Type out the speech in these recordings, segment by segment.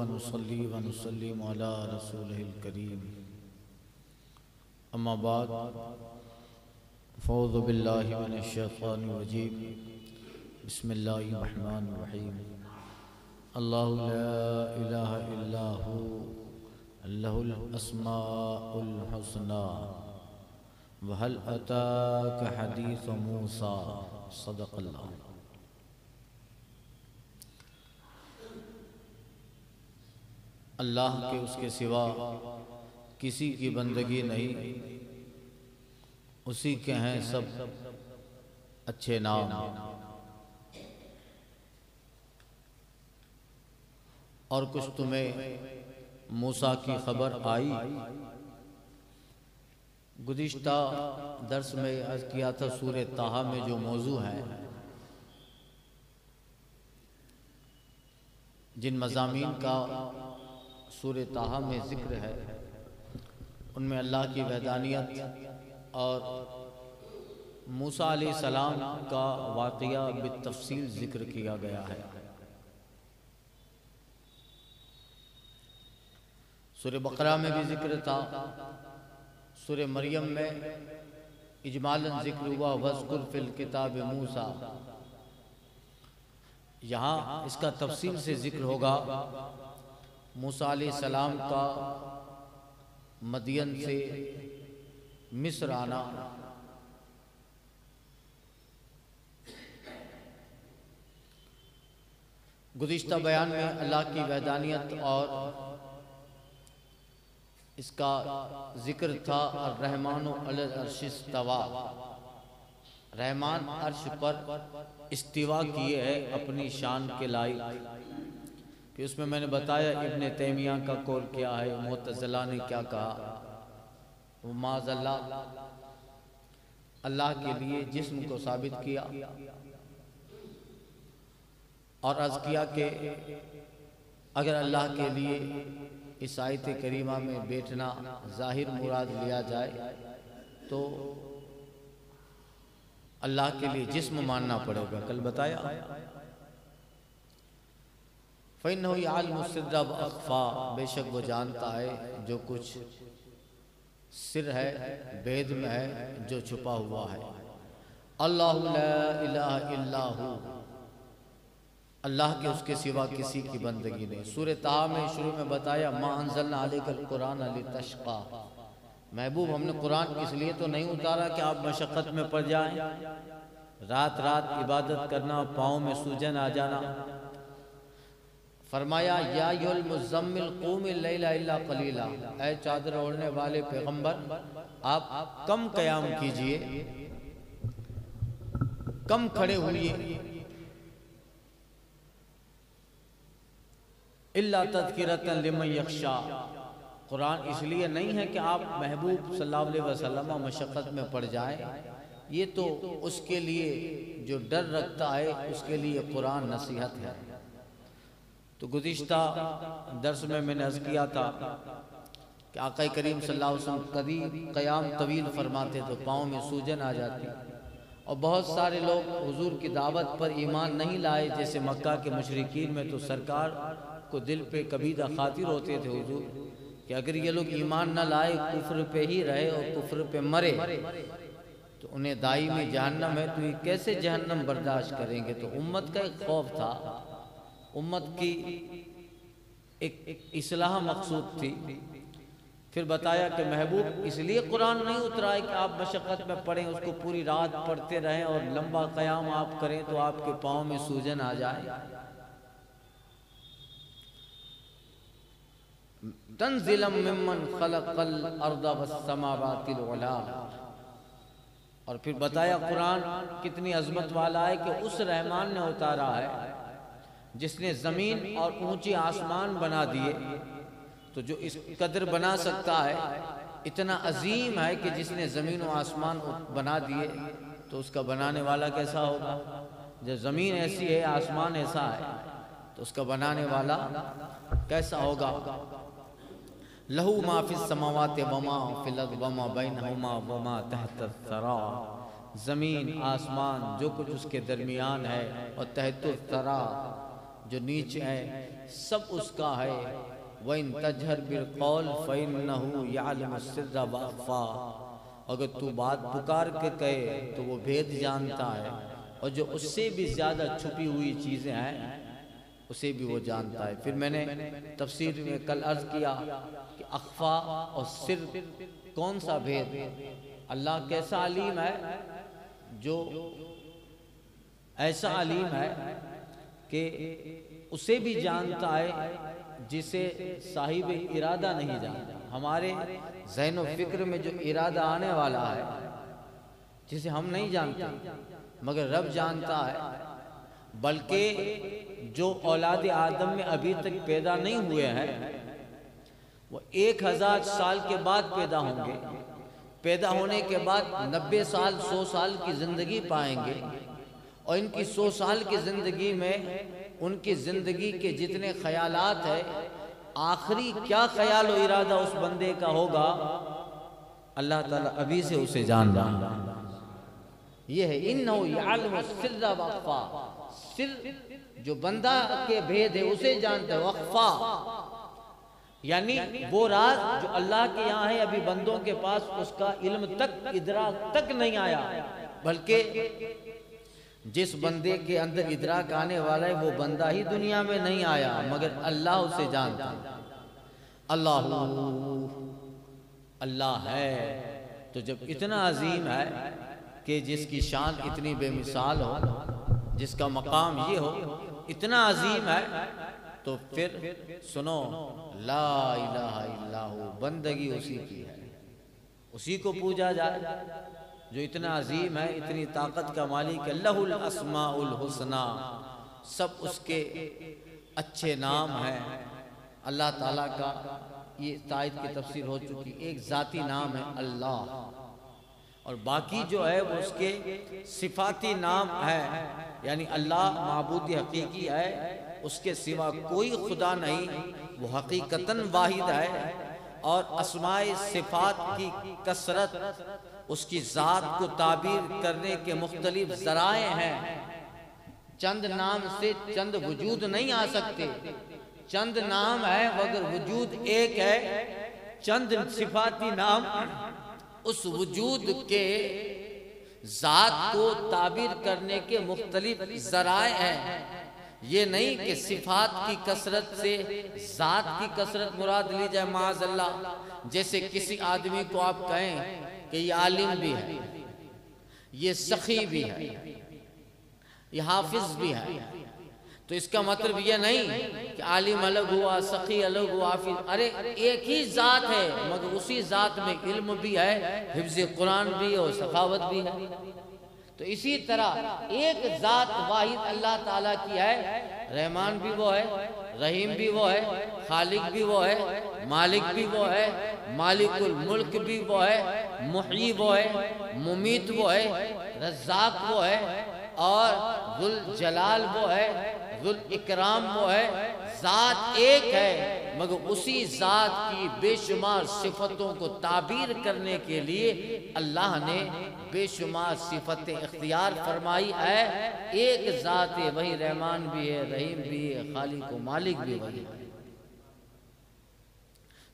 ونصلي ونسلم على رسوله الكريم اما بعد فاعوذ بالله من الشیطان الرجیم بسم اللہ الرحمن الرحیم اللہ لا الہ الا ہو لہ الاسماء الحسنى وهل اتاک حدیث موسیٰ صدق اللہ۔ اللہ کے اس کے سوا کسی کی بندگی نہیں، اسی کے ہیں سب اچھے نام، اور کچھ تمہیں موسیٰ کی خبر آئی؟ گزشتہ درس میں عرض کیا تھا سورہ طٰہٰ میں جو موضوع ہے، جن مضامین کا سورہ طٰہٰ میں ذکر ہے ان میں اللہ کی وحدانیت اور موسیٰ علیہ السلام کا واقعہ بالتفصیل ذکر کیا گیا ہے۔ سورہ بقرہ میں بھی ذکر تھا، سورہ مریم میں اجمالاً ذکر ہوا وَاذْكُرْ فِي الْكِتَابِ مُوسیٰ، یہاں اس کا تفصیل سے ذکر ہوگا۔ موسیٰ علیہ السلام کا مدین سے مصر آنا، گزشتہ بیان میں اللہ کی وحدانیت اور اس کا ذکر تھا الرحمن علی العرش استویٰ، رحمان عرش پر استوا کیے ہے اپنی شان کے لائق۔ کہ اس میں میں نے بتایا ابن تیمیہ کا قول کیا ہے، معتزلہ نے کیا کہا، وہ معاذ اللہ کے لیے جسم کو ثابت کیا، اور عرض کیا کہ اگر اللہ کے لیے اس آیت کریمہ میں بیٹھنا ظاہر مراد لیا جائے تو اللہ کے لیے جسم ماننا پڑے گا، کل بتایا۔ فَإِنَّهُ يَعْلَمُ السِّرَّ وَأَخْفَى، بے شک وہ جانتا ہے جو کچھ سر ہے، بید میں ہے، جو چھپا ہوا ہے۔ اللہ لا الہ الا ہو، اللہ کے اس کے سوا کسی کی بندگی نہیں۔ سورہ طٰہٰ میں شروع میں بتایا مَا أَنزَلْنَا عَلَيْكَ الْقُرْآنَ لِتَشْقَىٰ، محبوب ہم نے قرآن اس لیے تو نہیں اتارا کہ آپ مشقت میں پڑ جائیں، رات رات عبادت کرنا، پاؤں میں سوجن آ جانا۔ فرمایا یا ایھا المزمل قوم اللیل الا قلیلا، اے چادر اوڑھنے والے پیغمبر آپ کم قیام کیجئے، کم کھڑے ہوئیے، الا تذکرۃ لمن یخشی، قرآن اس لیے نہیں ہے کہ آپ محبوب صلی اللہ علیہ وسلم مشقت میں پڑ جائیں، یہ تو اس کے لیے جو ڈر رکھتا ہے اس کے لیے قرآن نصیحت ہے۔ تو گزشتہ درس میں نے عرض کیا تھا کہ آقا کریم صلی اللہ علیہ وسلم قیام طویل فرماتے تو پاؤں میں سوجن آ جاتی، اور بہت سارے لوگ حضور کی دعوت پر ایمان نہیں لائے، جیسے مکہ کے مشرکین میں تو سرکار کو دل پہ کبیدہ خاطر ہوتے تھے حضور کہ اگر یہ لوگ ایمان نہ لائے، کفر پہ ہی رہے اور کفر پہ مرے تو انہیں دائمی جہنم ہے، تو یہ کیسے جہنم برداشت کریں گے۔ تو امت کا ایک خوف تھا، امت کی ایک اصلاح مقصود تھی۔ پھر بتایا کہ محبوب اس لیے قرآن نہیں اترا ہے کہ آپ مشقت میں پڑھیں، اس کو پوری رات پڑھتے رہیں اور لمبا قیام آپ کریں تو آپ کے پاؤں میں سوجن آ جائے۔ تنزلا ممن خلق الارض والسماوات العلا، اور پھر بتایا قرآن کتنی عظمت والا ہے کہ اس رحمان نے اتارا ہے جس نے زمین اور اونچی آسمان بنا دیے، تو جو اس قدر بنا سکتا ہے اتنا عظیم ہے کہ جس نے زمین و آسمان بنا دیے تو اس کا بنانے والا کیسا ہوگا۔ جب زمین ایسی ہے، آسمان ایسا ہے، تو اس کا بنانے والا کیسا ہوگا۔ لہو ما فی السماوات وما فی الارض وما بینہما وما تحت الثری، زمین آسمان جو کچھ اس کے درمیان ہے، اور تحت الثری جو نیچے ہے، سب اس کا ہے۔ وَإِن تَجْهَرْ بِالْقَوْلِ فَإِنَّهُ يَعْلَمُ السِّرَّ وَأَخْفَى، اگر تو بات پکار کے کہے تو وہ بھید جانتا ہے، اور جو اس سے بھی زیادہ چھپی ہوئی چیزیں ہیں اسے بھی وہ جانتا ہے۔ پھر میں نے تفسیر میں کل عرض کیا کہ اخفا اور سر کون سا بھید؟ اللہ کیسا علیم ہے، جو ایسا علیم ہے کہ اسے بھی جانتا ہے جسے صاحب ارادہ نہیں جانتا۔ ہمارے ذہن و فکر میں جو ارادہ آنے والا ہے جسے ہم نہیں جانتے مگر رب جانتا ہے، بلکہ جو اولاد آدم میں ابھی تک پیدا نہیں ہوئے ہیں وہ 1000 سال کے بعد پیدا ہوں گے، پیدا ہونے کے بعد 90 سال 100 سال کی زندگی پائیں گے، اور ان کی 100 سال کی زندگی میں ان کی زندگی کے جتنے خیالات ہیں، آخری کیا خیال و ارادہ اس بندے کا ہوگا اللہ تعالیٰ ابھی سے اسے جان رہا ہے۔ یہ ہے اِنَّهُ يَعْلَمُ السِّرَّ وَأَخْفَى، سر جو بندہ کے بھید ہے اسے جانتا ہے، وَأَخْفَى یعنی وہ راز جو اللہ کے یہاں ہے ابھی بندوں کے پاس اس کا علم تک ادراک تک نہیں آیا، بلکہ جس بندے کے اندر ادراک آنے والا ہے وہ بندہ ہی دنیا میں نہیں آیا مگر اللہ اسے جانتا ہے۔ اللہ ہے، تو جب اتنا عظیم ہے کہ جس کی شان اتنی بے مثال ہو، جس کا مقام یہ ہو اتنا عظیم ہے، تو پھر سنو لا الہ الا ہو، بندگی اسی کی ہے، اسی کو پوجا جائے جو اتنا عظیم ہے، اتنی طاقت کا مالک ہے۔ لہ الاسماء الحسنی، سب اس کے اچھے نام ہیں۔ اللہ تعالیٰ کا یہ تائید کی تفسیر ہو چکی، ایک ذاتی نام ہے اللہ، اور باقی جو ہے وہ اس کے صفاتی نام ہے، یعنی اللہ معبود حقیقی ہے، اس کے سوا کوئی خدا نہیں، وہ حقیقتاً واحد ہے، اور اسماء صفات کی کثرت اس کی ذات کو تعبیر کرنے کے مختلف ذرائع ہیں۔ چند نام سے چند وجود نہیں آ سکتے، چند نام ہے مگر وجود ایک ہے، چند صفاتی نام اس وجود کے ذات کو تعبیر کرنے کے مختلف ذرائع ہیں۔ یہ نہیں کہ صفات کی کثرت سے ذات کی کثرت مراد لی جائے معاذ اللہ، جیسے کسی آدمی کو آپ کہیں کہ یہ عالم بھی ہے، یہ سخی بھی ہے، یہ حافظ بھی ہے، تو اس کا مطلب یہ نہیں کہ عالم الگ ہوا، سخی الگ ہوا، حافظ، ارے ایک ہی ذات ہے مگر اسی ذات میں علم بھی ہے، حفظ قرآن بھی اور سخاوت بھی ہے۔ تو اسی طرح ایک ذات واحد اللہ تعالیٰ کی ہے، رحمان بھی وہ ہے، رحیم بھی وہ ہے، خالق بھی وہ ہے، مالک بھی وہ ہے، مالک الملک بھی وہ ہے، محیی وہ ہے، ممیت وہ ہے، رزاق وہ ہے، اور ذوالجلال وہ ہے، ذوالاکرام وہ ہے۔ ذات ایک ہے مگر اسی ذات کی بے شمار صفتوں کو تعبیر کرنے کے لیے اللہ نے بے شمار صفتیں اختیار فرمائی ہے۔ ایک ذات ہے، وہی رحمان بھی ہے، رحیم بھی ہے، خالق و مالک بھی وہی ہے۔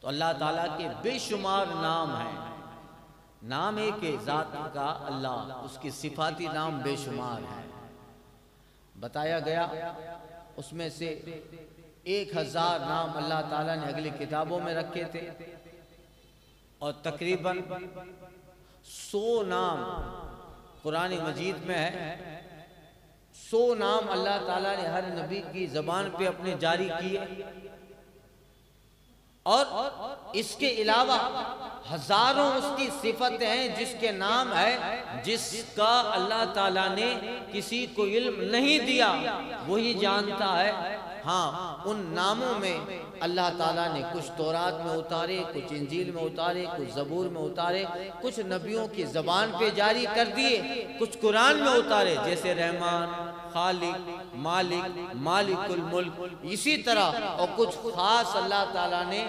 تو اللہ تعالیٰ کے بے شمار نام ہیں، نام ایک ذات کا اللہ، اس کی صفاتی نام بے شمار ہیں۔ بتایا گیا اس میں سے 1000 نام اللہ تعالیٰ نے اگلی کتابوں میں رکھے تھے، اور تقریباً 100 نام قرآن مجید میں ہے۔ 100 نام اللہ تعالیٰ نے ہر نبی کی زبان پہ اپنے جاری کیے، اور اس کے علاوہ ہزاروں اس کی صفتیں ہیں جس کے نام ہے، جس کا اللہ تعالیٰ نے کسی کو علم نہیں دیا، وہی جانتا ہے۔ ہاں، ان ناموں میں اللہ تعالیٰ نے کچھ تورات میں اتارے، کچھ انجیل میں اتارے، کچھ زبور میں اتارے، کچھ نبیوں کی زبان پہ جاری کر دیے، کچھ قرآن میں اتارے، جیسے رحمان، خالق، مالک، مالک الملک، اسی طرح، اور کچھ خاص اللہ تعالیٰ نے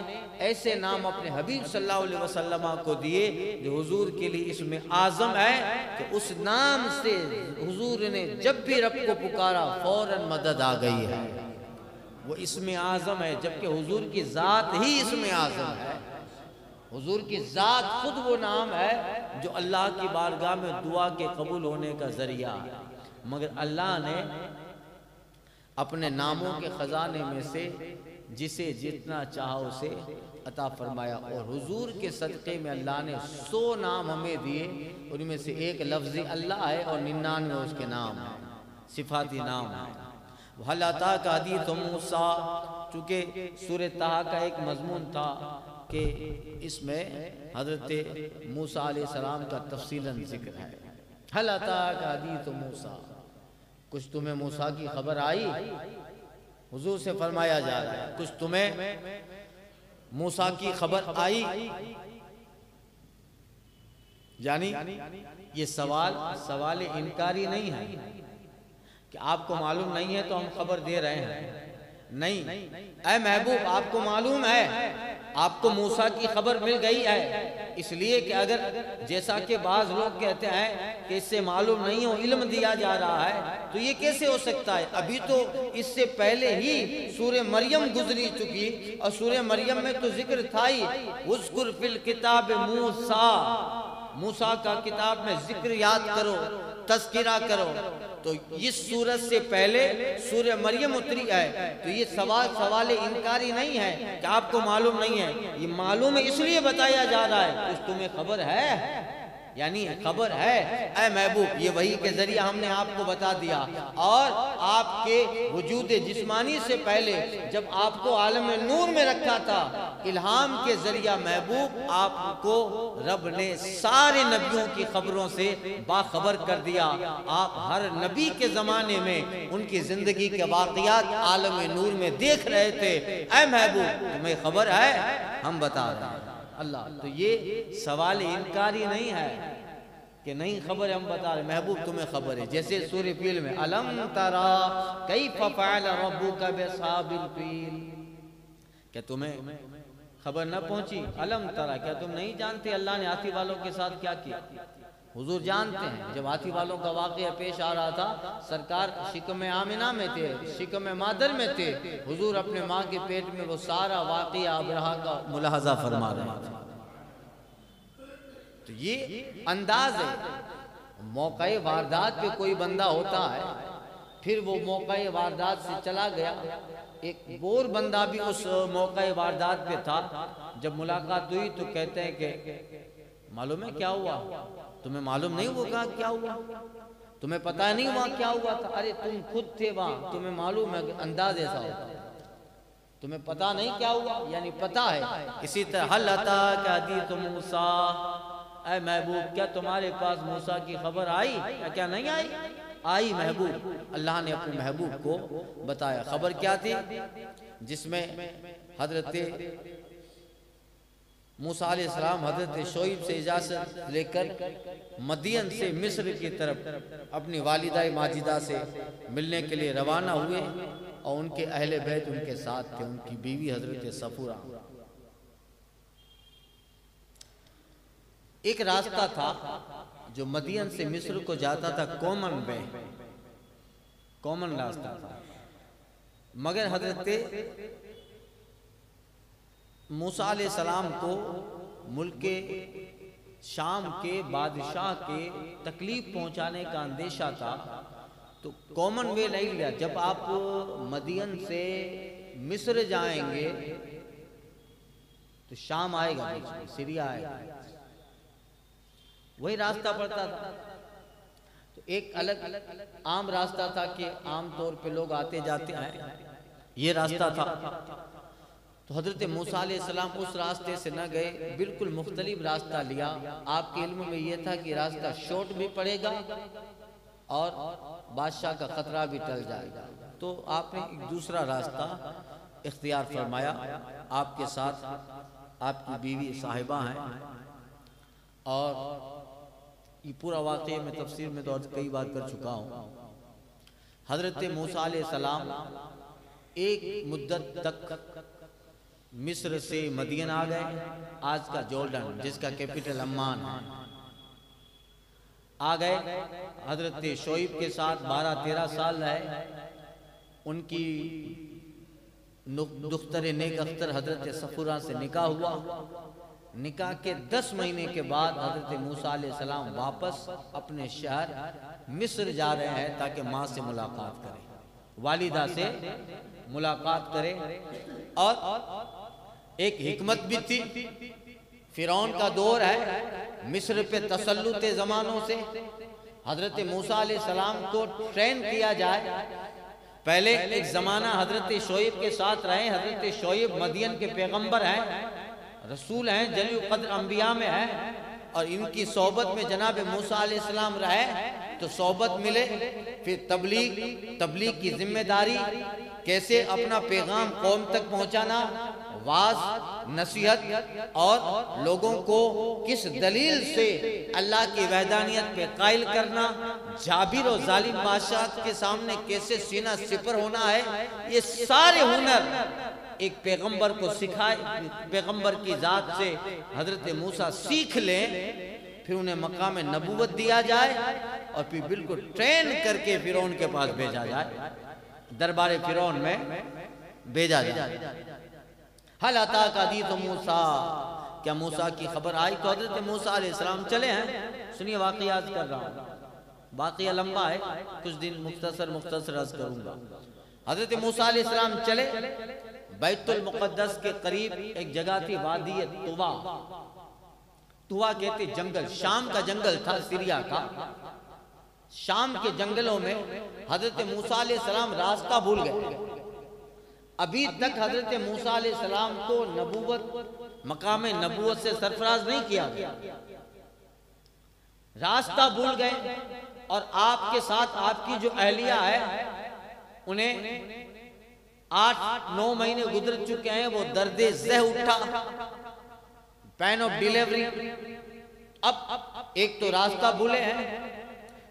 ایسے نام اپنے حبیب صلی اللہ علیہ وسلم کو دیے جو حضور کے لیے اسم اعظم ہے، کہ اس نام سے حضور نے جب بھی رب کو پکارا فوراً مدد آ گئی ہے۔ وہ اسم اعظم ہے، جبکہ حضور کی ذات ہی اسم اعظم ہے۔ حضور کی ذات خود وہ نام ہے جو اللہ کی بارگاہ میں دعا کے قبول ہونے کا ذریعہ، مگر اللہ نے اپنے ناموں کے خزانے میں سے جسے جتنا چاہا اسے عطا فرمایا، اور حضور کے صدقے میں اللہ نے 100 نام ہمیں دیے، ان میں سے ایک لفظ اللہ ہے اور 99 اس کے نام ہیں، صفاتی نام ہیں۔ وَهَلْ أَتَاكَ حَدِيثُ مُوسَىٰ، چونکہ سورہ طٰہٰ کا ایک مضمون تھا کہ اس میں حضرت موسیٰ علیہ السلام کا تفصیلاً ذکر ہے۔ هَلْ أَتَاكَ حَدِيثُ مُوسَىٰ، کچھ تمہیں موسیٰ کی خبر آئی؟ حضور سے فرمایا جا رہا ہے کچھ تمہیں موسیٰ کی خبر آئی؟ یعنی یہ سوال انکاری نہیں ہے کہ آپ کو معلوم نہیں ہے تو ہم خبر دے رہے ہیں، نہیں، اے محبوب آپ کو معلوم ہے، آپ کو موسیٰ کی خبر مل گئی ہے، اس لیے کہ اگر جیسا کہ بعض لوگ کہتے ہیں کہ اس سے معلوم نہیں ہو، علم دیا جا رہا ہے، تو یہ کیسے ہو سکتا ہے؟ ابھی تو اس سے پہلے ہی سورہ مریم گزری چکی، اور سورہ مریم میں تو ذکر تھا ہی، اذکر فی الکتاب موسیٰ، موسیٰ کا کتاب میں ذکر یاد کرو، تذکرہ کرو۔ تو اس سورت سے پہلے سورہ مریم اتری ہے، تو یہ سوال انکاری نہیں ہے کہ آپ کو معلوم نہیں ہے، یہ معلوم ہے اس لیے بتایا جا رہا ہے، کچھ تمہیں خبر ہے؟ یعنی خبر ہے اے محبوب، یہ وحی کے ذریعہ ہم نے آپ کو بتا دیا، اور آپ کے وجود جسمانی سے پہلے جب آپ کو عالم نور میں رکھا تھا، الہام کے ذریعہ محبوب آپ کو رب نے سارے نبیوں کی خبروں سے باخبر کر دیا، آپ ہر نبی کے زمانے میں ان کی زندگی کے واقعات عالم نور میں دیکھ رہے تھے۔ اے محبوب تمہیں خبر ہے؟ ہم بتا رہے ہیں اللہ، تو یہ سوال انکاری نہیں ہے کہ نہیں خبر، ہم بتا رہے محبوب تمہیں خبر ہے، جیسے سورہ فیل میں الم تری کیف فعل ربک باصحاب الفیل، کیا تمہیں خبر نہ پہنچی؟ الم تری، کیا تم نہیں جانتے اللہ نے ہاتھی والوں کے ساتھ کیا کیا؟ حضور جانتے ہیں، جب ہاتھی والوں کا واقعہ پیش آ رہا تھا، سرکار شکم آمنہ میں تھے، شکم مادر میں تھے، حضور اپنے ماں کے پیٹ میں وہ سارا واقعہ ابرہہ کا ملاحظہ فرما رہے تھے۔ تو یہ انداز ہے، موقع واردات پہ کوئی بندہ ہوتا ہے، پھر وہ موقع واردات سے چلا گیا، ایک اور بندہ بھی اس موقع واردات پہ تھا، جب ملاقات ہوئی تو کہتے ہیں کہ معلوم ہے کیا ہوا؟ تمہیں معلوم نہیں وہ کہا کیا ہوا؟ تمہیں پتہ نہیں وہاں کیا ہوا تھا؟ ارے تم خود تھے وہاں، تمہیں معلوم ہے کہ انداز ایسا ہوتا ہے، تمہیں پتہ نہیں کیا ہوا، یعنی پتہ ہے۔ اسی طرح حل اتاک حدیث موسیٰ، اے محبوب کیا تمہارے پاس موسیٰ کی خبر آئی؟ کیا نہیں آئی؟ آئی محبوب، اللہ نے اپنے محبوب کو بتایا۔ خبر کیا تھی؟ جس میں حضرت موسیٰ علیہ السلام حضرت شعیب سے اجازت لے کر مدین سے مصر کی طرف اپنی والدہ ماجدہ سے ملنے کے لیے روانہ ہوئے، اور ان کے اہل بیت ان کے ساتھ تھے، ان کی بیوی حضرت صفورہ۔ ایک راستہ تھا جو مدین سے مصر کو جاتا تھا، کامن راستہ تھا، مگر حضرت موسیٰ علیہ السلام کو ملک شام کے بادشاہ کے تکلیف پہنچانے کا اندیشہ تھا، تو کامن وے نہیں لیا۔ جب آپ مدین سے مصر جائیں گے تو شام آئے گا، سیریا آئے گا، وہی راستہ پڑتا تھا۔ تو ایک الگ عام راستہ تھا کہ عام طور پہ لوگ آتے جاتے ہیں، یہ راستہ تھا۔ تو حضرت موسیٰ علیہ السلام اس راستے سے نہ گئے، بالکل مختلف راستہ لیا۔ آپ کے علم میں یہ تھا کہ راستہ شارٹ بھی پڑے گا اور بادشاہ کا خطرہ بھی ٹل جائے گا، تو آپ نے ایک دوسرا راستہ اختیار فرمایا۔ آپ کے ساتھ آپ کی بیوی صاحبہ ہیں، اور یہ پورا واقعہ میں تفسیر میں تو کئی بار کر چکا ہوں۔ حضرت موسیٰ علیہ السلام ایک مدت تک مصر سے مدین آ گئے، آج کا جورڈن جس کا کیپٹل عمان ہے، آ گئے۔ حضرت شعیب کے ساتھ 12-13 سال رہے، ان کی دختر نیک اختر حضرت صفورہ سے نکاح ہوا. نکاح کے 10 مہینے کے بعد حضرت موسیٰ علیہ السلام واپس اپنے شہر مصر جا رہے ہیں تاکہ ماں سے ملاقات کرے, والدہ سے ملاقات کرے. اور ایک حکمت بھی تھی, فرعون کا دور ہے, مصر پہ تسلط زمانوں سے حضرت موسیٰ علیہ السلام کو ٹرین کیا جائے. پہلے ایک زمانہ حضرت شعیب کے ساتھ رہے. حضرت شعیب مدین کے پیغمبر ہیں, رسول ہیں, جلیل القدر انبیاء میں ہیں, اور ان کی صحبت میں جناب موسیٰ علیہ السلام رہے تو صحبت ملے. پھر تبلیغ کی ذمہ داری, کیسے اپنا پیغام قوم تک پہنچانا, واعظ نصیحت, اور لوگوں کو کس دلیل سے اللہ کی وحدانیت پہ قائل کرنا, جابر و ظالم بادشاہ کے سامنے کیسے سینہ سپر ہونا ہے, یہ سارے ہنر ایک پیغمبر کو سکھائے. پیغمبر کی ذات سے حضرت موسیٰ سیکھ لیں, پھر انہیں مقام نبوت دیا جائے, اور پھر بالکل ٹرین کر کے فرعون کے پاس بھیجا جائے, دربار فرعون میں بھیجا جائے. حل اتاک حدیث موسیٰ, کیا موسیٰ کی خبر آئی؟ تو حضرت موسیٰ علیہ السلام چلے ہیں. سنیے واقعات کر رہا ہوں, واقعہ لمبا ہے, کچھ دن مختصر عرض کروں گا. حضرت موسیٰ علیہ السلام چلے, بیت المقدس کے قریب ایک جگہ تھی, وادی طوا. طوا کہتے جنگل, شام کا جنگل تھا, سیریا کا. شام کے جنگلوں میں حضرت موسیٰ علیہ السلام راستہ بھول گئے. ابھی تک حضرت موسیٰ علیہ السلام کو مقام نبوت سے سرفراز نہیں کیا گیا. راستہ بھول گئے, اور آپ کے ساتھ آپ کی جو اہلیہ ہے, انہیں 8-9 مہینے گزر چکے ہیں, وہ درد زہ اٹھا, پین آف ڈیلیوری. اب ایک تو راستہ بھولے ہیں,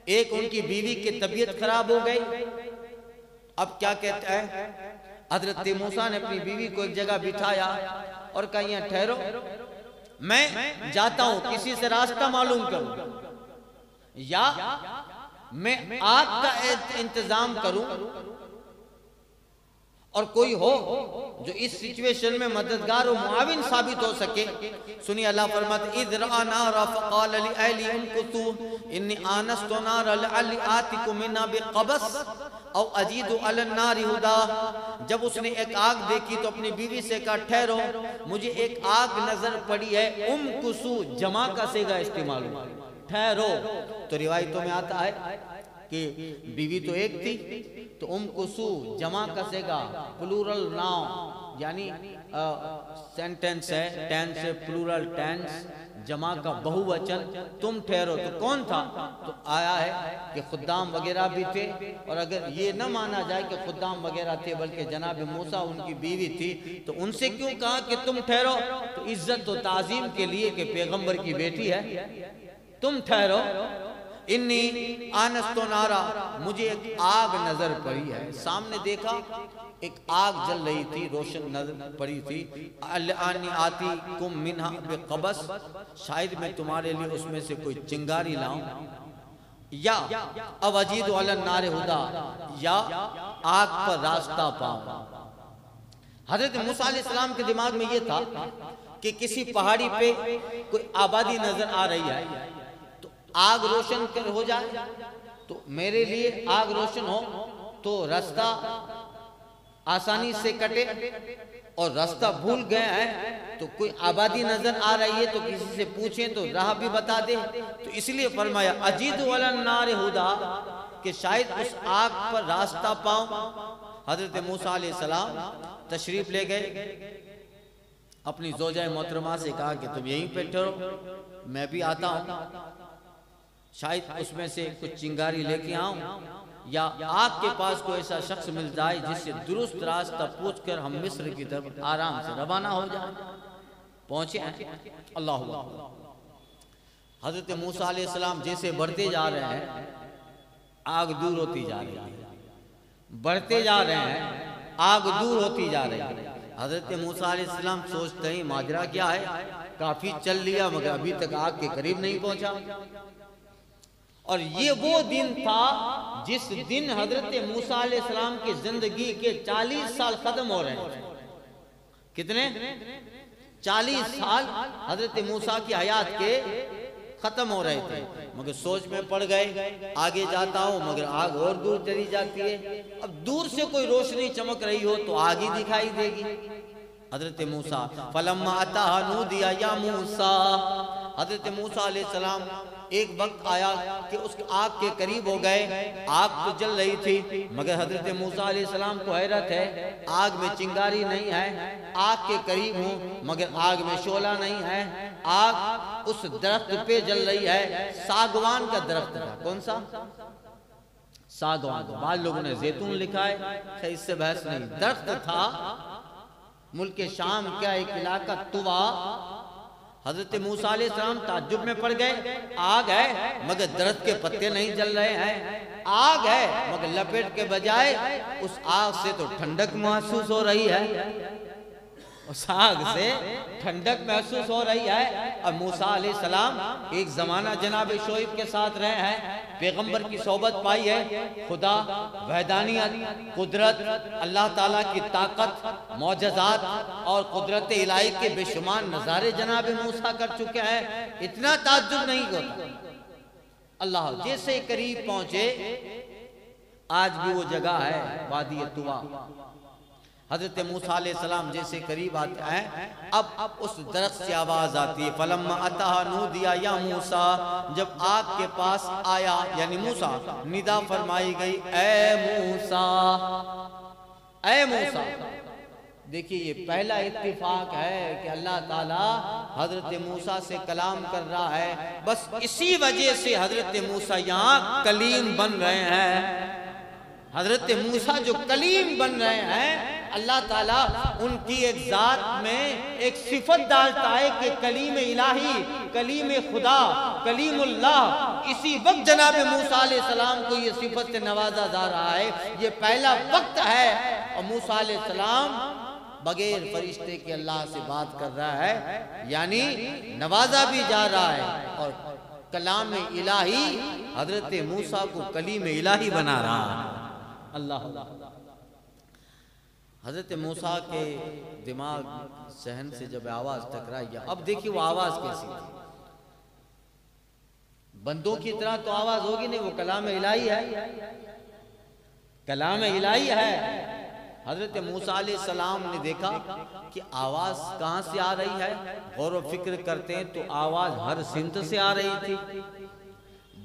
ایک ان کی بیوی کی طبیعت خراب ہو گئی. اب کیا کہتا ہے, حضرت موسیٰ نے اپنی بیوی کو ایک جگہ بٹھایا اور کہا یہاں ٹھہرو, میں جاتا ہوں, کسی سے راستہ معلوم کروں, یا میں آگ کا انتظام کروں, اور کوئی ہو جو اس سچویشن میں مددگار و معاون ثابت ہو سکے. سنیے اللہ فرماتے اذ رأى نارا فقال لأهلهم امكثوا انی آنست نارا لعلی آتکم منها بقبس او اجید علی النار ہدی. جب اس نے ایک آگ دیکھی تو اپنی بیوی سے کہا ٹھہرو, مجھے ایک آگ نظر پڑی ہے. امکثوا جمع کا صیغہ استعمال ہوا, ٹھہرو. تو روایتوں میں آتا ہے کہ بیوی تو ایک تھی, تو امکثوا جمع کا صیغہ پلورل ناؤن, یعنی سینٹنس ہے, ٹینس ہے, پلورل ٹینس, جمع کا بہو وچن, تم ٹھہرو. تو کون تھا؟ تو آیا ہے کہ خدام وغیرہ بھی تھے, اور اگر یہ نہ مانا جائے کہ خدام وغیرہ تھے بلکہ جناب موسیٰ ان کی بیوی تھی, تو ان سے کیوں کہا کہ تم ٹھہرو؟ تو عزت و تعظیم کے لیے کہ پیغمبر کی بیٹی ہے, تم ٹھہرو. انی آنست نارا, مجھے ایک آگ نظر پڑی ہے. سامنے دیکھا ایک آگ جل رہی تھی, روشن نظر پڑی تھی. انی آتی کم منہا بقبس, شاید میں تمہارے لیے اس میں سے کوئی چنگاری لاؤں, یا اوجید علی النار ہدی, یا آگ پر راستہ پاؤں. حضرت موسیٰ علیہ السلام کے دماغ میں یہ تھا کہ کسی پہاڑی پہ کوئی آبادی نظر آ رہی ہے, آگ روشن ہو جائے تو میرے لیے آگ روشن ہو تو راستہ آسانی سے کٹے, اور راستہ بھول گئے ہیں تو کوئی آبادی نظر آ رہی ہے تو کسی سے پوچھیں تو راہ بھی بتا دے. تو اس لیے فرمایا اجید علی النار ہدی, کہ شاید اس آگ پر راستہ پاؤں. حضرت موسیٰ علیہ السلام تشریف لے گئے, اپنی زوجہ محترمہ سے کہا کہ تم یہیں پہ ٹھہرو, میں بھی آتا ہوں, شاید اس میں سے کچھ چنگاری لے کے آؤں, یا آگ کے پاس کوئی ایسا شخص مل جائے جس سے درست راستہ پوچھ کر ہم مصر کی طرف آرام سے روانہ ہو جائیں. پہنچے ہیں. اللہ اللہ. حضرت موسیٰ علیہ السلام جیسے بڑھتے جا رہے ہیں, آگ دور ہوتی جا رہی ہے, بڑھتے جا رہے ہیں, آگ دور ہوتی جا رہی ہے. حضرت موسیٰ علیہ السلام سوچتے ہیں ماجرا کیا ہے, کافی چل لیا مگر ابھی تک آگ کے قریب نہیں پہنچا. اور یہ وہ دن تھا جس دن حضرت موسیٰ علیہ السلام کی زندگی کے 40 سال ختم ہو رہے ہیں. کتنے؟ 40 سال حضرت موسیٰ کی حیات کے ختم ہو رہے تھے. مگر سوچ میں پڑ گئے آگے جاتا ہوں مگر آگ اور دور چلی جاتی ہے. اب دور سے کوئی روشنی چمک رہی ہو تو آگ ہی دکھائی دے گی. حضرت موسیٰ فلما اتاها نودی یا موسیٰ، حضرت موسیٰ علیہ السلام ایک وقت آیا کہ اس آگ کے قریب ہو گئے. آگ تو جل رہی تھی مگر حضرت موسیٰ علیہ السلام کو حیرت ہے آگ میں چنگاری نہیں ہے. آگ کے قریب ہوں مگر آگ میں شعلہ نہیں ہے. آگ اس درخت پہ جل رہی ہے، ساگوان کا درخت تھا. کون سا؟ ساگوان. بعض لوگوں نے زیتون لکھا ہے، اس سے بحث نہیں. درخت تھا. ملک شام کا ایک علاقہ طوا. حضرت موسیٰ علیہ السلام تعجب میں پڑ گئے. آگ ہے مگر درخت کے پتے نہیں جل رہے ہیں. آگ ہے مگر لپیٹ کے بجائے اس آگ سے تو ٹھنڈک محسوس ہو رہی ہے. اس آگ سے ٹھنڈک محسوس ہو رہی ہے. اور موسیٰ علیہ السلام ایک زمانہ جناب شعیب کے ساتھ رہے ہیں، پیغمبر کی صحبت پائی ہے. خدا، وحدانیت، قدرت، اللہ تعالیٰ کی طاقت، معجزات اور قدرت الہی کے بے شمار نظارے جناب موسیٰ کر چکے ہیں. اتنا تعجب نہیں ہوتا. اللہ جیسے قریب پہنچے، آج بھی وہ جگہ ہے وادی طوا. حضرت موسیٰ علیہ السلام جیسے قریب آتے ہیں اب اس درخت سے آواز آتی ہے. فلما اتاها نودی یا موسیٰ، جب آگ کے پاس آیا یعنی موسیٰ، ندا فرمائی گئی اے موسیٰ، اے موسیٰ. دیکھیے یہ پہلا اتفاق ہے کہ اللہ تعالیٰ حضرت موسیٰ سے کلام کر رہا ہے. بس اسی وجہ سے حضرت موسیٰ یہاں کلیم بن رہے ہیں. حضرت موسیٰ جو کلیم بن رہے ہیں، اللہ تعالیٰ ان کی ایک ذات میں ایک صفت ڈالتا ہے کہ کلیم الہی، کلیم خدا، کلیم اللہ. اسی وقت جناب موسیٰ علیہ السلام کو یہ صفت سے نوازا جا رہا ہے. یہ پہلا وقت ہے اور موسیٰ علیہ السلام بغیر فرشتے کے اللہ سے بات کر رہا ہے، یعنی نوازا بھی جا رہا ہے اور کلام الہی حضرت موسیٰ کو کلیم الہی بنا رہا ہے. اللہ. حضرت موسیٰ کے دماغ صحن سے جب آواز ٹکرائی، اب دیکھیے وہ آواز کیسی تھی. بندوں کی طرح تو آواز ہوگی نہیں، وہ کلام الہی ہے. کلام الہی ہے. حضرت موسیٰ علیہ السلام نے دیکھا کہ آواز کہاں سے آ رہی ہے. غور و فکر کرتے ہیں تو آواز ہر سمت سے آ رہی تھی.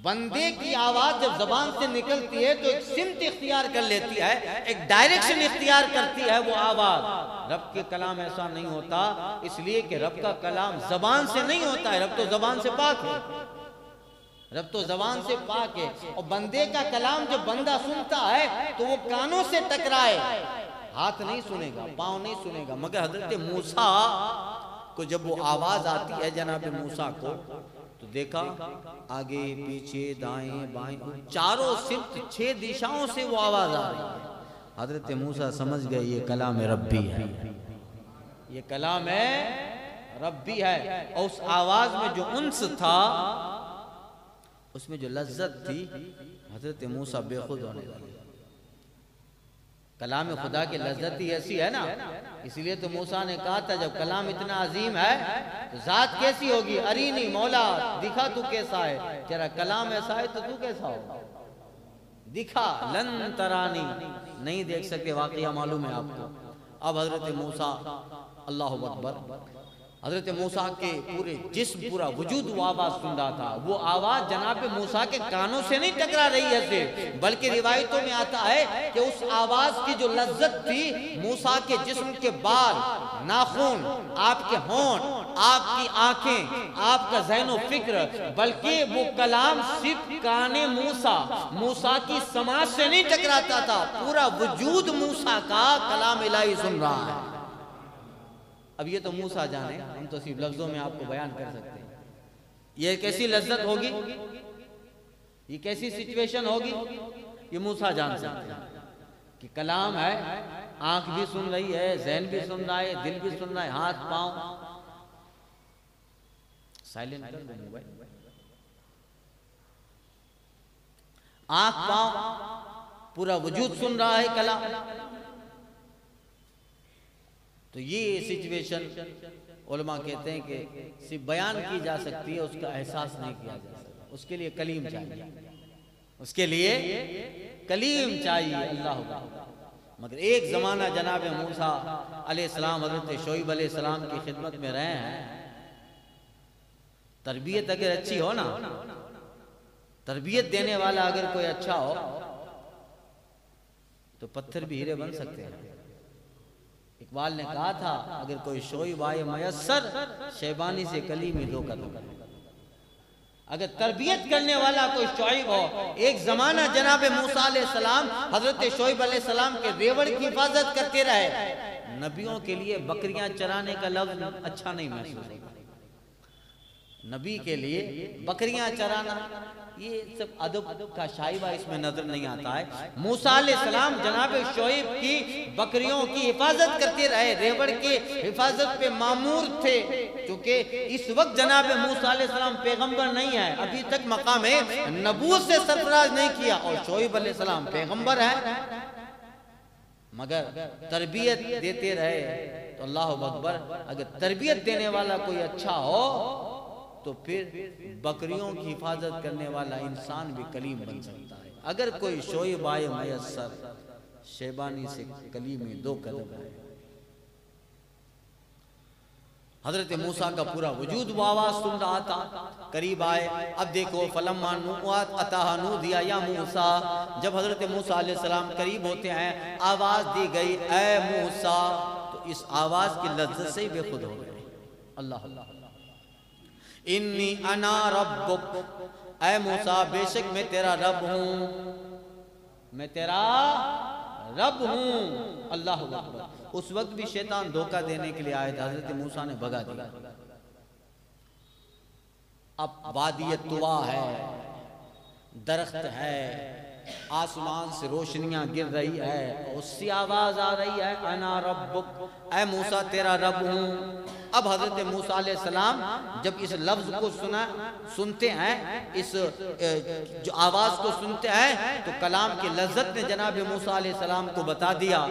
بندے کی آواز جب زبان سے نکلتی ہے تو ایک سمت اختیار کر لیتی ہے، ایک ڈائریکشن اختیار کرتی ہے وہ آواز. رب کے کلام ایسا نہیں ہوتا، اس لیے کہ رب کا کلام زبان سے نہیں ہوتا ہے. رب تو زبان سے پاک ہے. رب تو زبان سے پاک ہے. اور بندے کا کلام جب بندہ سنتا ہے تو وہ کانوں سے ٹکرائے، ہاتھ نہیں سنے گا، پاؤں نہیں سنے گا. مگر حضرت موسیٰ کو جب وہ آواز آتی ہے جناب موسیٰ کو، تو دیکھا آگے پیچھے دائیں بائیں چاروں سمت 6 دشاؤں سے وہ آواز آ رہی ہے. حضرت موسیٰ سمجھ گئے یہ کلام ربی ہے، یہ کلام ربی ہے. اور اس آواز میں جو انس تھا، اس میں جو لذت تھی، حضرت موسیٰ بے خود ہونے لگے. کلام خدا کی لذت ہی ایسی ہے نا. اس لیے تو موسیٰ نے کہا تھا جب کلام اتنا عظیم ہے تو ذات کیسی ہوگی. ارینی مولا، دکھا تو کیسا ہے. تیرا کلام ایسا ہے تو کیسا ہوگا. دکھا. لن ترانی، نہیں دیکھ سکتے. واقعہ معلوم ہے آپ کو. اب حضرت موسیٰ، اللہ اکبر، حضرت موسیٰ کے پورے جسم، پورا وجود وہ آواز سن رہا تھا. وہ آواز جناب موسیٰ کے کانوں سے نہیں ٹکرا رہی ہے صرف، بلکہ روایتوں میں آتا ہے کہ اس آواز کی جو لذت تھی، موسیٰ کے جسم کے بال، ناخن، آپ کے ہونٹ، آپ کی آنکھیں، آپ کا ذہن و فکر، بلکہ وہ کلام صرف کان موسیٰ کی سماعت سے نہیں ٹکراتا تھا. پورا وجود موسیٰ کا کلام الہی سن رہا ہے. اب یہ تو موسیٰ جانے، ہم تو صرف لفظوں میں آپ کو بیان کر سکتے ہیں. یہ کیسی لذت ہوگی، یہ کیسی سچویشن ہوگی، یہ موسیٰ جان سکتے ہیں کہ کلام ہے. آنکھ بھی سن رہی ہے، ذہن بھی سن رہا ہے، دل بھی سن رہا ہے، ہاتھ پاؤں. سائلنٹ کر دو موبائل. آنکھ پاؤں پورا وجود سن رہا ہے کلام. تو یہ سچویشن علماء کہتے ہیں کہ صرف بیان کی جا سکتی ہے، اس کا احساس نہیں کیا جا سکتا. اس کے لیے کلیم چاہیے، اس کے لیے کلیم چاہیے. اللہ اکبر. مگر ایک زمانہ جناب موسیٰ علیہ السلام حضرت شعیب علیہ السلام کی خدمت میں رہے ہیں. تربیت اگر اچھی ہو نا، تربیت دینے والا اگر کوئی اچھا ہو تو پتھر بھی ہیرے بن سکتے ہیں. اقبال نے کہا تھا اگر کوئی شعیب آئے میسر، شیبانی سے کلیمی دو قدم. اگر تربیت کرنے والا کوئی شعیب ہو. ایک زمانہ جناب موسیٰ علیہ السلام حضرت شعیب علیہ السلام کے ریوڑ کی حفاظت کرتے رہے. نبیوں کے لیے بکریاں چرانے کا لفظ اچھا نہیں محسوس ہوگا. نبی کے لیے بکریاں چرانا یہ سب ادب کا شائبہ اس میں نظر نہیں آتا ہے. موسیٰ علیہ السلام جناب شعیب کی بکریوں کی حفاظت کرتے رہے، ریوڑ کی حفاظت پہ مامور تھے. کیونکہ اس وقت جناب موسیٰ علیہ السلام پیغمبر نہیں ہے، ابھی تک مقام نبوت سے سرفراز نہیں کیا، اور شعیب علیہ السلام پیغمبر ہے. مگر تربیت دیتے رہے. تو اللہ اکبر، اگر تربیت دینے والا کوئی اچھا ہو تو پھر بکریوں کی حفاظت کرنے والا انسان بھی کلیم بن سکتا ہے. اگر کوئی شعیب آئے میسر، شیبانی سے کلیمی دو قدم ہے. حضرت موسیٰ کا پورا وجود وہ آواز سن رہا تھا. قریب آئے. اب دیکھو فلما اتاہا نودیا یا موسیٰ. جب حضرت موسیٰ علیہ السلام قریب ہوتے ہیں آواز دی گئی اے موسیٰ، تو اس آواز کی لذت سے بے خود ہو گئے. اللہ اللہ. انی انا ربک، اے موسیٰ بے شک میں تیرا رب ہوں، میں تیرا رب ہوں. اللہ اکبر. اس وقت بھی شیطان دھوکہ دینے کے لیے آئے تھے، حضرت موسیٰ نے بھگا دیا. اب وادی طوا ہے، درخت ہے، آسمان سے روشنیاں گر رہی ہے، اس سے آواز آ رہی ہے انا ربک، اے موسیٰ تیرا رب ہوں. اب حضرت موسیٰ علیہ السلام جب اس لفظ کو سنتے ہیں، اس جو آواز کو سنتے ہیں، تو کلام کی لذت نے جناب موسیٰ علیہ السلام کو بتا دیا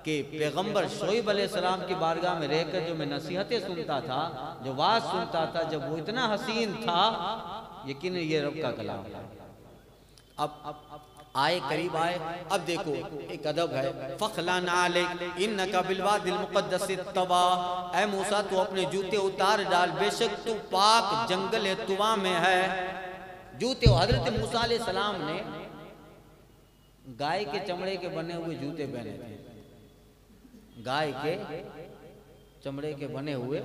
کہ پیغمبر شعیب علیہ السلام کی بارگاہ میں رہ کر جو میں نصیحتیں سنتا تھا، جو واز سنتا تھا، جب وہ اتنا حسین تھا، یقیناً یہ رب کا کلام ہے. اب آئے قریب آئے. اب دیکھو ایک ادب ہے. فَخْلَعْنَ عَلَيْكَ إِنَّكَ بِالْوَادِ الْمُقَدَّسِ طُوَىٰ. اے موسیٰ تو اپنے جوتے اتار ڈال، بے شک تو پاک جنگل طوا میں ہے. جوتے حضرت موسیٰ علیہ السلام نے گائے کے چمڑے کے بنے ہوئے جوتے پہنے تھے. گائے کے چمڑے کے بنے ہوئے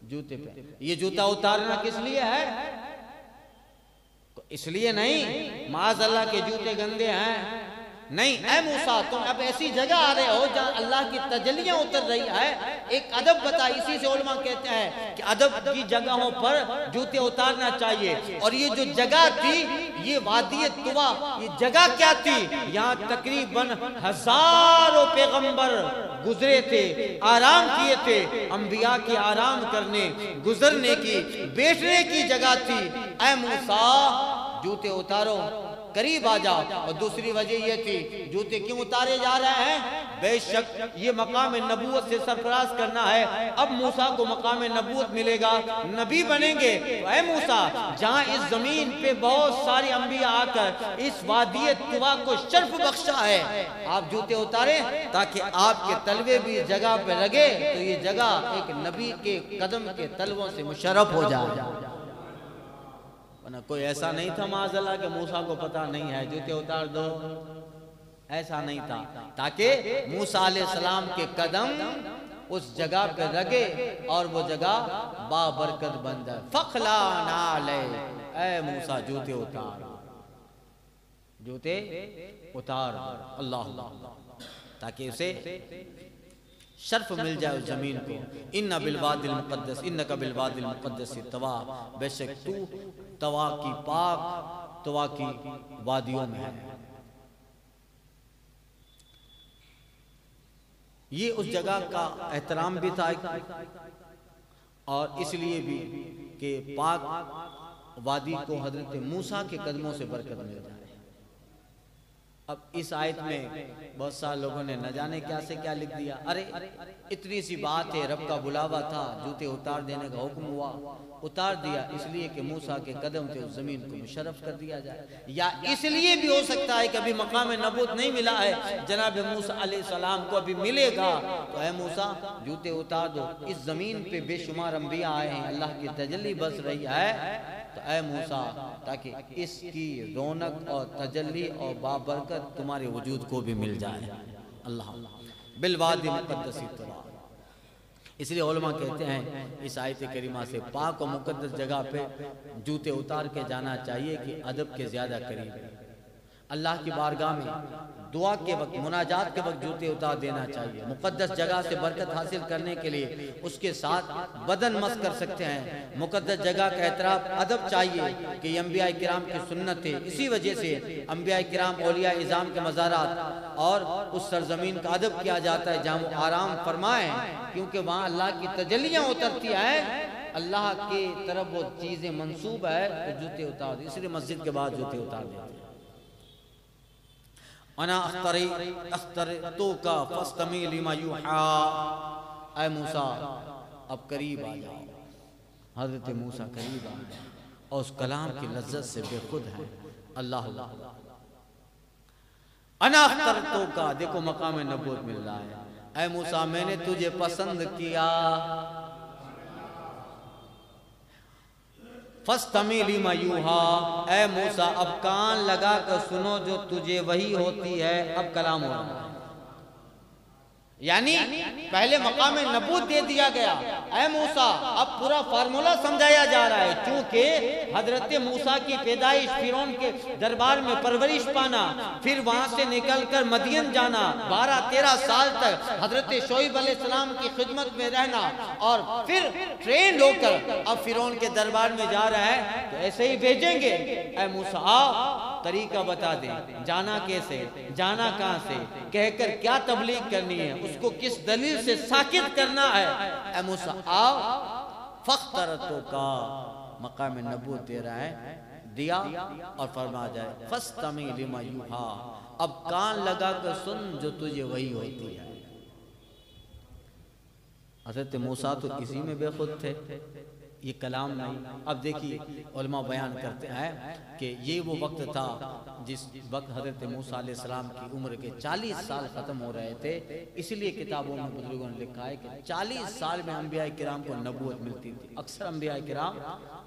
جوتے پہنے. یہ جوتا اتارنا کس لیے ہے؟ اس لیے نہیں معاذ اللہ کے جوتے گندے ہیں، نہیں. اے موسیٰ تم اب ایسی جگہ آ رہے ہو جہاں اللہ کی تجلیاں اتر رہی ہے. ایک ادب بتا. اسی سے علماء کہتے ہیں کہ ادب کی جگہوں پر جوتے اتارنا چاہیے. اور یہ جو جگہ تھی، یہ وادی طوا، یہ جگہ کیا تھی؟ یہاں تقریباً ہزاروں پیغمبر گزرے تھے، آرام کیے تھے. انبیاء کی آرام کرنے، گزرنے کی، بیٹھنے کی جگہ تھی. اے موسیٰ جوتے اتارو، قریب آ جاؤ. اور دوسری وجہ یہ تھی جوتے کیوں اتارے جا رہے ہیں؟ بے شک یہ مقام نبوت سے سرفراز کرنا ہے. اب موسیٰ کو مقام نبوت ملے گا، نبی بنیں گے. تو اے موسیٰ جہاں اس زمین پہ بہت سارے انبیاء آ کر اس وادی طوا کو شرف بخشا ہے، آپ جوتے اتاریں تاکہ آپ کے تلوے بھی جگہ پہ لگے، تو یہ جگہ ایک نبی کے قدم کے تلووں سے مشرف ہو جائے. کوئی ایسا نہیں تھا معاذ اللہ کہ موسیٰ کو پتہ نہیں ہے جوتے اتار دو، ایسا نہیں تھا. تاکہ موسیٰ علیہ السلام کے قدم اس جگہ پہ لگے اور وہ جگہ بابرکت بن جائے. فَخْلَعْنَ عَلَيْكَ، اے موسیٰ جوتے اتار، جوتے اتار. اللہ اللہ. تاکہ اسے شرف مل جائے اس زمین کو. اِنَّ بِالْوَادِ الْمُقَدَّسِ إِنَّكَ بِالْوَادِ الْمُقَدَّسِ طُوَىٰ، بے شک تو طوا کی پاک طوا کی وادیوں میں ہے. یہ اس جگہ کا احترام بھی تھا، اور اس لیے بھی کہ پاک وادی کو حضرت موسیٰ کے قدموں سے برکت مل جائے۔ اب اس آیت میں بہت سارے لوگوں نے نہ جانے کیا سے کیا لکھ دیا، ارے اتنی سی بات ہے، رب کا بلاوا تھا، جوتے اتار دینے کا حکم ہوا، اتار دیا اس لیے کہ موسیٰ کے قدم تھے، اس زمین کو مشرف کر دیا جائے، یا اس لیے بھی ہو سکتا ہے کہ ابھی مقام نبوت نہیں ملا ہے، جناب موسیٰ علیہ السلام کو ابھی ملے گا، تو اے موسیٰ جوتے اتار دو، اس زمین پہ بے شمار انبیاء آئے ہیں، اللہ کی تجلی بس رہی ہے، تو اے موسیٰ تاکہ اس کی رونق اور تجلی اور بابرکت تمہارے وجود کو بھی مل جائے۔ اللہ بالوادی مقدسی طوا، اس لیے علماء کہتے ہیں اس آیت کریمہ سے پاک و مقدس جگہ پہ جوتے اتار کے جانا چاہیے کہ ادب کے زیادہ قریب ہے۔ اللہ کی بارگاہ میں دعا کے وقت، مناجات کے وقت جوتے اتار دینا چاہیے۔ مقدس جگہ سے برکت حاصل کرنے کے لیے اس کے ساتھ بدن مس کر سکتے ہیں۔ مقدس جگہ کا احترام ادب چاہیے کہ یہ انبیاء کرام کی سنت ہے، اسی وجہ سے انبیاء کرام اولیاء اعظام کے مزارات اور اس سرزمین کا ادب کیا جاتا ہے جہاں وہ آرام فرمائیں، کیونکہ وہاں اللہ کی تجلیاں اترتی ہیں، اللہ کی طرف وہ چیزیں منسوب ہے، تو جوتے اتار دیں، اس لیے مسجد کے بعد جوتے اتار دیتے ہیں۔ انا اخترتوکا فاستمی لما یوحا، اے موسیٰ اب قریب آ جاؤ۔ حضرت موسیٰ قریب آ جاؤ اور اس کلام کی لذت سے بے خود ہے۔ اللہ انا اخترتوکا، دیکھو مقام نبوت مل رہا ہے، اے موسیٰ میں نے تجھے پسند کیا، فَاسْتَمِعْ لِمَا يُوحَىٰ، اے موسیٰ اب کان لگا کر سنو جو تجھے وحی ہوتی ہے۔ اب کلام ہو رہا ہے، یعنی پہلے مقام نبوت دے دیا گیا، اے موسیٰ اب پورا فارمولہ سمجھایا جا رہا ہے، چونکہ حضرت موسیٰ کی پیدائش، فرعون کے دربار میں پرورش پانا، پھر وہاں سے نکل کر مدین جانا، 12-13 سال تک حضرت شعیب علیہ السلام کی خدمت میں رہنا، اور پھر ٹرینڈ ہو کر اب فرعون کے دربار میں جا رہا ہے، تو ایسے ہی بھیجیں گے، اے موسیٰ آؤ طریقہ بتا دیں، جانا کیسے، جانا کہاں سے، کہہ کر کیا تبلیغ کرنی ہے، اس کو کس دلیل سے ساکت کرنا ہے، اے موسیٰ آؤ۔ فاخترتوکا، مقام نبوت دے رہا ہے، دیا اور فرما جائے فاستمی لما یوحا، اب کان لگا کر سن جو تجھے وحی ہوتی ہے۔ حضرت موسیٰ تو اسی میں بے خود تھے، یہ کلام نہیں۔ اب دیکھیے علماء بیان کرتے ہیں کہ یہ وہ وقت تھا جس وقت حضرت موسیٰ علیہ السلام کی عمر کے 40 سال ختم ہو رہے تھے، اس لیے کتابوں میں بزرگوں نے لکھا ہے کہ 40 سال میں انبیاء کرام کو نبوت ملتی تھی۔ اکثر انبیاء کرام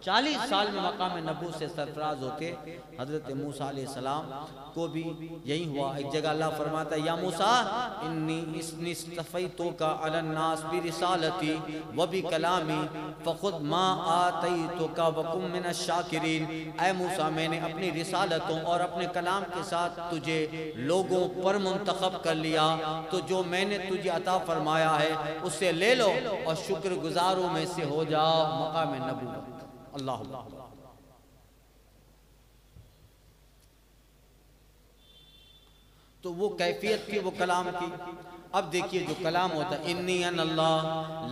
40 سال میں مقام نبوت سے سرفراز ہوتے، حضرت موسیٰ علیہ السلام کو بھی یہی ہوا۔ ایک جگہ اللہ فرماتا ہے یا موسیٰ انی اصطفیتک علی الناس برسالتی وبکلامی فخذ ما آتیتک وکن من الشاکرین، اے موسیٰ میں نے اپنی رسالتوں اور اپنے کلام کے ساتھ تجھے لوگوں پر منتخب کر لیا، تو جو میں نے تجھے عطا فرمایا ہے اس سے لے لو اور شکر گزاروں میں سے ہو جاؤ۔ مقام نبوت، اللہ اللہ۔ تو وہ کیفیت تھی وہ کلام کی۔ اب دیکھیے جو کلام ہوتا ہے انی ان اللہ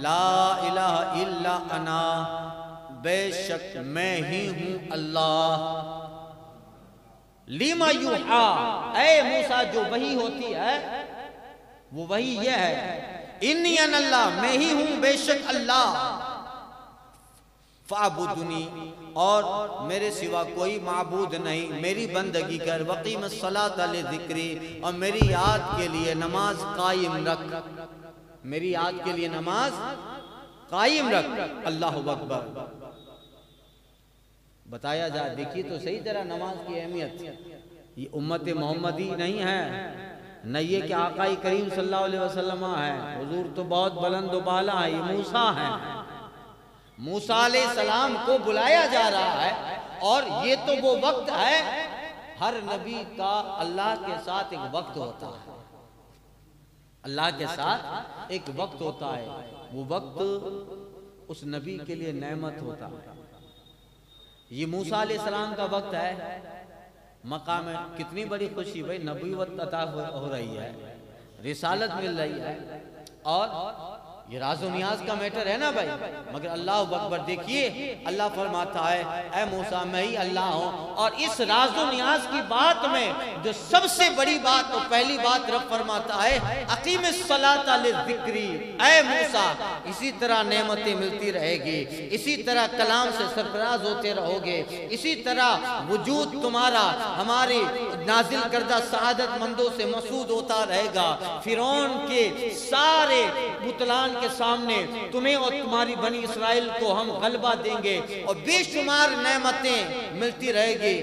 لا الہ الا انا، بے شک میں ہی ہوں اللہ، لیما یوحا، اے موسیٰ جو وحی ہوتی ہے وہ وحی یہ ہے، انی ان اللہ میں ہی ہوں بے شک اللہ، فَعْبُدُنِي اور میرے سوا کوئی معبود نہیں، میری بندگی کر، وَقِيمَ الصَّلَاةَ لِذِكْرِي اور میری یاد کے لیے نماز قائم رکھ، میری یاد کے لیے نماز قائم رکھ۔ اللہ اکبر، بتایا جائے دیکھیے تو صحیح طرح نماز کی اہمیت۔ یہ امت محمدی نہیں ہے، نہ یہ کہ آقا کریم صلی اللہ علیہ وسلم ہے، حضور تو بہت بلند و بالا ہے، یہ موسیٰ ہے۔ موسیٰ علیہ السلام کو بلایا جا رہا ہے، اور یہ تو وہ وقت ہے، ہر نبی کا اللہ کے ساتھ ایک وقت ہوتا ہے، اللہ کے ساتھ ایک وقت ہوتا ہے، وہ وقت اس نبی کے لیے نعمت ہوتا ہے۔ یہ موسیٰ علیہ السلام کا وقت ہے، مقام ہے، کتنی بڑی خوشی، بھئی نبوت عطا ہو رہی ہے، رسالت مل رہی ہے، اور یہ راز و نیاز کا میٹر ہے نا بھائی. مگر اللہ اکبر دیکھیے اللہ فرماتا ہے اے موسیٰ میں ہی اللہ ہوں. اور اس راز و نیاز کی بات میں جو سب سے بڑی بات تو پہلی بات رب فرماتا ہے اقیم الصلاۃ للذکری. اے موسیٰ اسی طرح نعمتیں ملتی رہے گی, اسی طرح کلام سے سرفراز ہوتے رہو گے, اسی طرح وجود تمہارا ہماری نازل کردہ سعادت مندوں سے مسعود ہوتا رہے گا. فرعون کے سارے بتلان کے سامنے تمہیں اور تمہاری بنی اسرائیل کو ہم غلبہ دیں گے اور بے شمار نعمتیں ملتی رہے گی.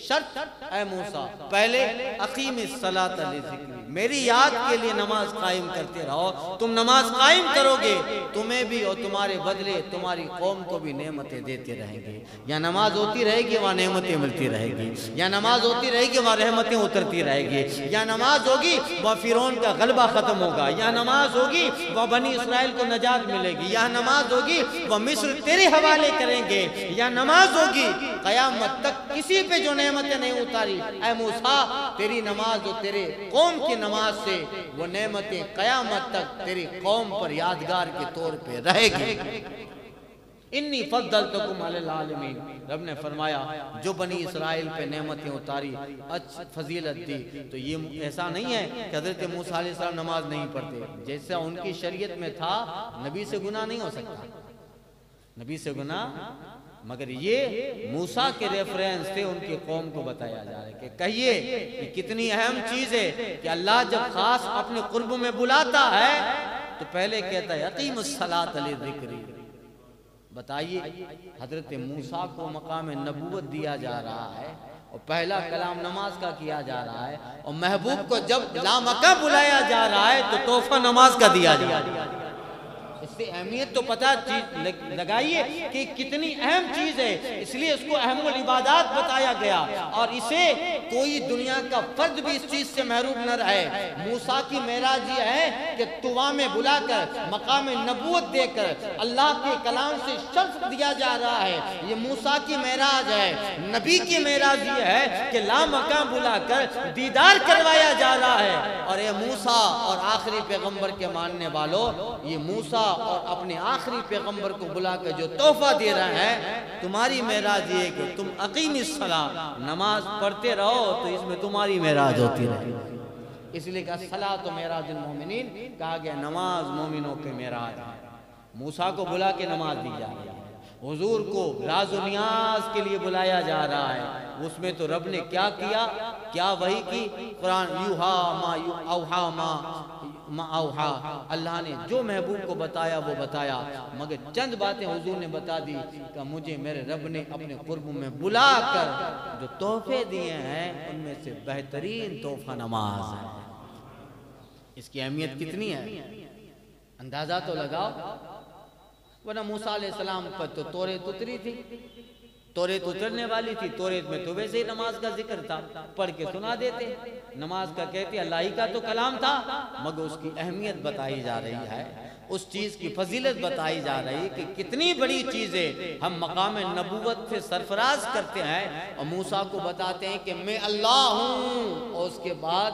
شرط اے موسیٰ پہلے اقیم الصلاۃ لذکری, میری یاد کے لیے نماز قائم کرتے رہو. تم نماز قائم کرو گے تمہیں بھی اور تمہارے بدلے تمہاری قوم کو بھی نعمتیں دیتے رہیں گے. یا نماز ہوتی رہے گی وہاں نعمتیں ملتی رہے گی, یا نماز ہوتی رہے گی وہاں رحمتیں اترتی رہے گی, یا نماز ہوگی وہاں فرعون کا غلبہ ختم ہوگا, یا نماز ہوگی وہاں بنی اسرائیل کو نجات ملے گی, یا نماز ہوگی وہ مصر تیرے حوالے کریں گے, یا نماز ہوگی قیامت تک کسی پہ جو نعمتیں نہیں اتاری. اے موسیٰ تیری نماز اور تیرے قوم کی نماز سے وہ نعمتیں قیامت تک تیری قوم پر یادگار کے طور پہ رہے گی. انی فضلتکم علی العالمین. رب نے فرمایا جو بنی اسرائیل پہ نعمتیں اتاری فضیلت دی تو یہ ایسا نہیں ہے کہ حضرت موسیٰ علیہ السلام نماز نہیں پڑھتے. جیسا ان کی شریعت میں تھا نبی سے گناہ نہیں ہو سکتا, نبی سے گناہ. مگر یہ موسیٰ کے ریفرنس سے ان کی قوم کو بتایا جا رہا ہے کہ کہیے کہ کتنی اہم چیز ہے کہ اللہ جب خاص اپنے قرب میں بلاتا ہے تو پہلے کہتا ہے اقیم الصلاۃ لذکری. بتائیے حضرت موسیٰ کو مقام نبوت دیا جا رہا ہے اور پہلا کلام نماز کا کیا جا رہا ہے, اور محبوب کو جب لامکہ بلایا جا رہا ہے تو تحفہ نماز کا دیا جا رہا ہے. اس سے اہمیت تو پتہ لگائیے کہ کتنی اہم چیز ہے, اس لیے اس کو اہم العبادات بتایا گیا, اور اسے کوئی دنیا کا فرد بھی اس چیز سے محروم نہ رہے. موسیٰ کی معراج یہ ہے کہ طوا میں بلا کر مقام نبوت دے کر اللہ کے کلام سے شرف دیا جا رہا ہے. یہ موسیٰ کی معراج ہے. نبی کی معراج یہ ہے کہ لامکاں بلا کر دیدار کروایا جا رہا ہے. اور اے موسیٰ اور آخری پیغمبر کے ماننے والوں, یہ موسیٰ اور اپنے آخری پیغمبر کو بلا کر جو تحفہ دے رہا ہے تمہاری معراج یہ کہ تم اقیم الصلاۃ نماز پڑھتے رہو تو اس میں تمہاری معراج ہوتی رہے. اس لیے کہ الصلاۃ معراج المومنین کہا گیا نماز مومنوں کے معراج ہے. موسیٰ کو بلا کے نماز دی جا رہی ہے, حضور کو راز و نیاز کے لیے بلایا جا رہا ہے. اس میں تو رب نے کیا کیا, کیا وحی کی. قرآن یوہا ما اوہا ما اوہا, اللہ نے جو محبوب کو بتایا وہ بتایا, مگر چند باتیں حضور نے بتا دی کہ مجھے میرے رب نے اپنے قرب میں بلا کر جو تحفے دیے ہیں ان میں سے بہترین تحفہ نماز ہے. اس کی اہمیت کتنی ہے اندازہ تو لگاؤ. ورنہ موسیٰ علیہ السلام پر تو توریت اتری تھی, توریت اترنے والی تھی, توریت میں تو ویسے ہی نماز کا ذکر تھا, پڑھ کے سنا دیتے. نماز کا کہتے اللہ ہی کا تو کلام تھا, مگر اس کی اہمیت بتائی جا رہی ہے, اس چیز کی فضیلت بتائی جا رہی ہے کہ کتنی بڑی چیزیں ہم مقام نبوت سے سرفراز کرتے ہیں اور موسیٰ کو بتاتے ہیں کہ میں اللہ ہوں, اور اس کے بعد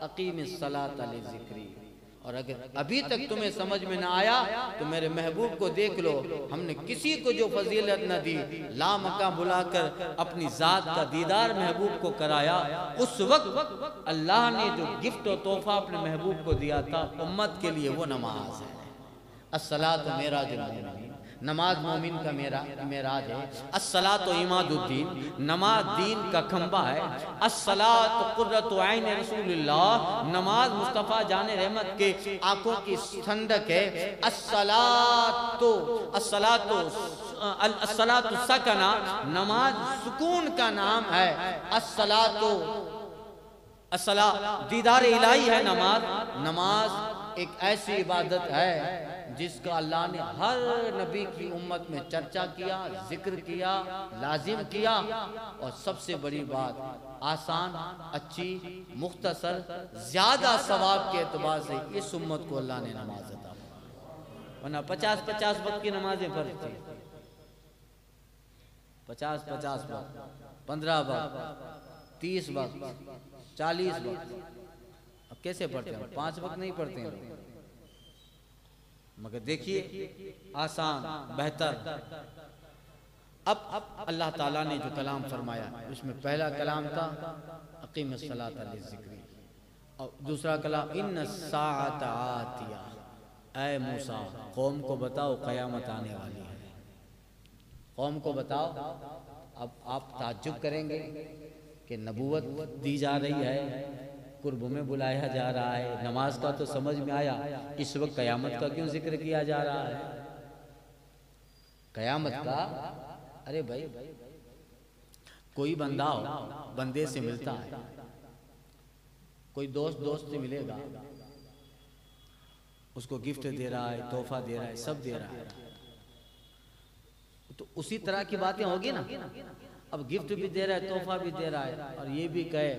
اقیم الصلاۃ لذکری. اور اگر ابھی تک تمہیں سمجھ میں نہ آیا تو میرے محبوب کو دیکھ لو, ہم نے کسی کو جو فضیلت نہ دی, لامکاں بلا کر اپنی ذات کا دیدار محبوب کو کرایا. اس وقت اللہ نے جو گفٹ و تحفہ اپنے محبوب کو دیا تھا امت کے لیے وہ نماز ہے. الصلاۃ معراج المومنین, نماز مومن کا معراج ہے. الصلاۃ عماد الدین, نماز دین کا کھمبا ہے. الصلاۃ قرۃ عین رسول اللہ, نماز مصطفیٰ جان رحمت کے آنکھوں کی ٹھنڈک ہے. الصلاۃ سکنہ, نماز سکون کا نام ہے. الصلاۃ دیدار الہی ہے. نماز ایک ایسی عبادت ہے جس کا اللہ نے ہر نبی کی امت میں چرچا کیا, ذکر کیا, لازم کیا, اور سب سے بڑی بات آسان, اچھی, مختصر, زیادہ ثواب کے اعتبار سے اس امت کو اللہ نے نماز عطا فرمائی. ورنہ 50-50 وقت کی نمازیں فرض تھی, 50-50 وقت, 15 وقت, 30 وقت, 40 وقت. اب کیسے پڑھتے ہیں؟ 5 وقت نہیں پڑھتے ہیں. مگر دیکھیے آسان بہتر. اب اللہ تعالیٰ نے جو کلام فرمایا اس میں پہلا کلام تھا اقیم الصلاۃ للذکر، اور دوسرا کلام ان الساعۃ آتیہ، اے موسیٰ قوم کو بتاؤ قیامت آنے والی ہے. قوم کو بتاؤ. اب آپ تعجب کریں گے کہ نبوت دی جا رہی ہے، قرب میں بلایا جا رہا ہے، نماز کا تو سمجھ میں آیا، اس وقت قیامت کا کیوں ذکر کیا جا رہا ہے؟ قیامت کا، ارے بھائی کوئی بندہ ہو، بندے سے ملتا ہے، کوئی دوست سے ملے گا، اس کو گفٹ دے رہا ہے، تحفہ دے رہا ہے، سب دے رہا ہے، تو اسی طرح کی باتیں ہوگی نا. اب گفٹ بھی دے رہا ہے، تحفہ بھی دے رہا ہے، اور یہ بھی کہے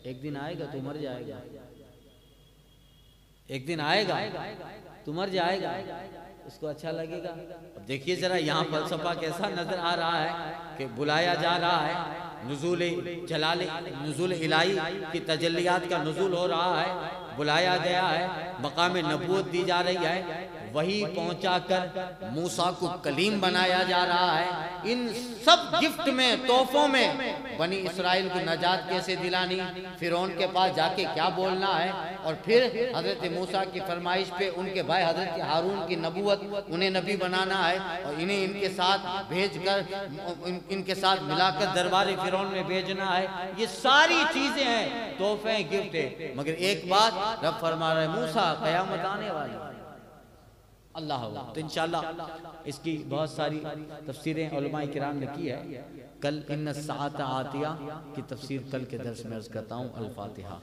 ایک دن آئے گا تو مر جائے گا، ایک دن آئے گا تو مر جائے گا، اس کو اچھا لگے گا؟ اب دیکھیے ذرا یہاں فلسفہ کیسا نظر آ رہا ہے کہ بلایا جا رہا ہے، نزول جلال، نزول الہی کی تجلیات کا نزول ہو رہا ہے، بلایا گیا ہے، مقام نبوت دی جا رہی ہے، وہی پہنچا کر موسیٰ کو کلیم بنایا جا رہا ہے. ان سب گفٹ میں، تحفوں میں بنی اسرائیل کو نجات کیسے دلانی، فرعون کے پاس جا کے کیا بولنا ہے، اور پھر حضرت موسیٰ کی فرمائش پہ ان کے بھائی حضرت ہارون کی نبوت، انہیں نبی بنانا ہے، اور انہیں ان کے ساتھ بھیج کر، ان کے ساتھ ملا کر دربار فرعون میں بھیجنا ہے. یہ ساری چیزیں ہیں، تحفے گفٹ ہے. مگر ایک بات رب فرما رہا ہے موسیٰ قیامت آنے والی ہے. اللہ ہو تو انشاءاللہ اس کی بہت ساری تفسیریں علماء کرام نے کی ہے. کل ان الساعۃ آتیہ کی تفسیر کل کے درس میں عرض کرتا ہوں. الفاتحہ.